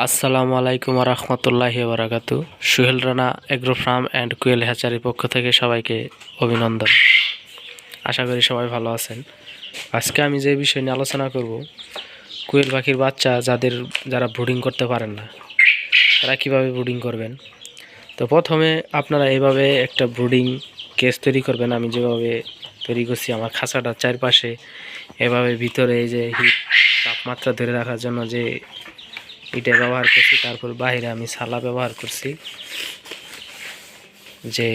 আসসালামু আলাইকুম রহমতুল্লাহি বারাকাতু। Suhel Rana agro farm and quail হ্যাচারির পক্ষ থেকে সবাইকে অভিনন্দন। আশা করি সবাই ভালো আছেন। আজকে আমি যে বিষয় নিয়ে আলোচনা করব, কুয়েল পাখির বাচ্চা যারা ব্রুডিং করতে পারেন না তারা কিভাবে ব্রুডিং করবেন। তো প্রথমে আপনারা এভাবে একটা ব্রুডিং কেস তৈরি করবেন। আমি যেভাবে তৈরি করছি, আমার খাঁচাটার চারপাশে এভাবে ভিতরে এই যে হিট তাপমাত্রা ধরে রাখার জন্য যে এটা ব্যবহার করছি, তারপর বাইরে আমি সালা ব্যবহার করছি, যে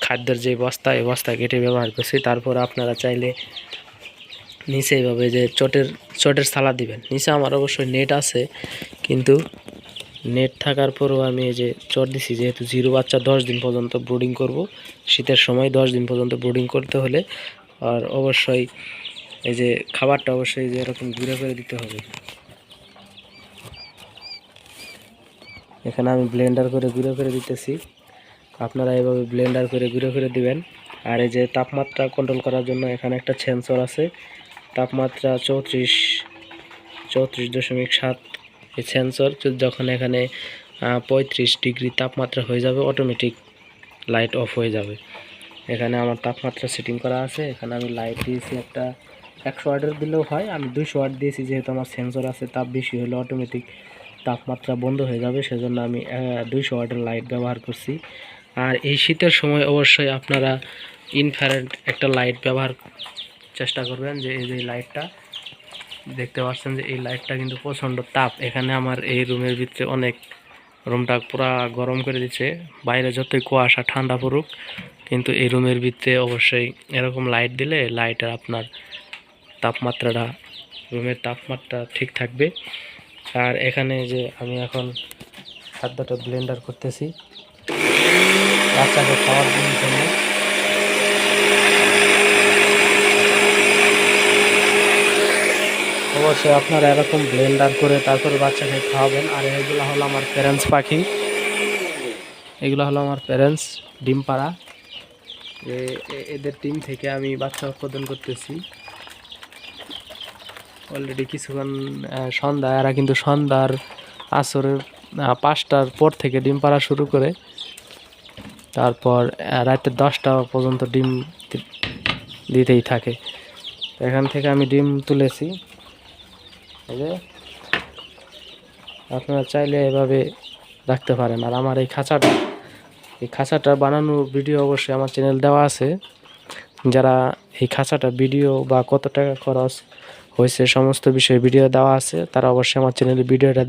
খাদ্যের যে বস্তা, এই বস্তা কেটে ব্যবহার করছি। তারপর আপনারা চাইলে নিচে এইভাবে যে চটের সালা দিবেন। নিচে আমার অবশ্যই নেট আছে, কিন্তু নেট থাকার পরও আমি এই যে চট দিছি, যেহেতু জিরো বাচ্চা 10 দিন পর্যন্ত ব্রুডিং করব। শীতের সময় 10 দিন পর্যন্ত ব্রুডিং করতে হলে আর অবশ্যই এই যে খাবারটা অবশ্যই যে এরকম ঘুরে করে দিতে হবে। এখানে আমি ব্লেন্ডার করে গুঁড়ো করে দিতেছি, আপনারা এভাবে ব্লেন্ডার করে গুঁড়ো করে দিবেন। আর এই যে তাপমাত্রা কন্ট্রোল করার জন্য এখানে একটা সেন্সর আছে, তাপমাত্রা 34.7। এই সেন্সর যখন এখানে 35 ডিগ্রি তাপমাত্রা হয়ে যাবে, অটোমেটিক লাইট অফ হয়ে যাবে। এখানে আমার তাপমাত্রা সেটিং করা আছে। এখানে আমি লাইট দিয়েছি একটা 100 ওয়াটের দিলেও হয়, আমি 200 ওয়াট দিয়েছি, যেহেতু আমার সেন্সর আছে। তাপ বেশি হলে অটোমেটিক তাপমাত্রা বন্ধ হয়ে যাবে, সেজন্য আমি 200 ওয়াটের লাইট ব্যবহার করছি। আর এই শীতের সময় অবশ্যই আপনারা ইনফ্রারেড একটা লাইট ব্যবহার চেষ্টা করবেন। যে এই যে লাইটটা দেখতে পাচ্ছেন, যে এই লাইটটা কিন্তু প্রচণ্ড তাপ। এখানে আমার এই রুমের ভিতরে অনেক, রুমটা পুরা গরম করে দিচ্ছে। বাইরে যতই কুয়াশা ঠান্ডা পড়ুক, কিন্তু এই রুমের ভিতরে অবশ্যই এরকম লাইট দিলে লাইটের আপনার তাপমাত্রাটা, রুমের তাপমাত্রা ঠিক থাকবে। আর এখানে যে আমি এখন খাদ্যটা ব্লেন্ডার করতেছি বাচ্চাকে খাওয়ার জন্য। অবশ্যই আপনারা এরকম ব্লেন্ডার করে তারপরে বাচ্চাকে খাওয়াবেন। আর এগুলো হলো আমার প্যারেন্টস পাখি, এগুলো হলো আমার প্যারেন্টস ডিম পাড়া। এদের টিম থেকে আমি বাচ্চা উৎপাদন করতেছি অলরেডি কিছুক্ষণ সন্ধ্যা। এরা কিন্তু সন্ধ্যার আসরের 5টার পর থেকে ডিম পাড়া শুরু করে, তারপর রাতে 10টা পর্যন্ত ডিম দিতেই থাকে। এখান থেকে আমি ডিম তুলেছি। এই যে আপনারা চাইলে এভাবে রাখতে পারেন। আর আমার এই খাঁচাটা বানানোর ভিডিও অবশ্যই আমার চ্যানেল দেওয়া আছে। যারা এই খাঁচাটা ভিডিও বা কত টাকা খরচ হয়েছে সমস্ত বিষয়ে ভিডিও দেওয়া আছে, তারা অবশ্যই আমার চ্যানেলে ভিডিওটা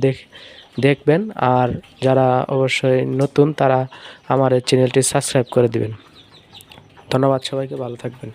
দেখবেন। আর যারা অবশ্যই নতুন, তারা আমার এই চ্যানেলটি সাবস্ক্রাইব করে দিবেন। ধন্যবাদ সবাইকে, ভালো থাকবেন।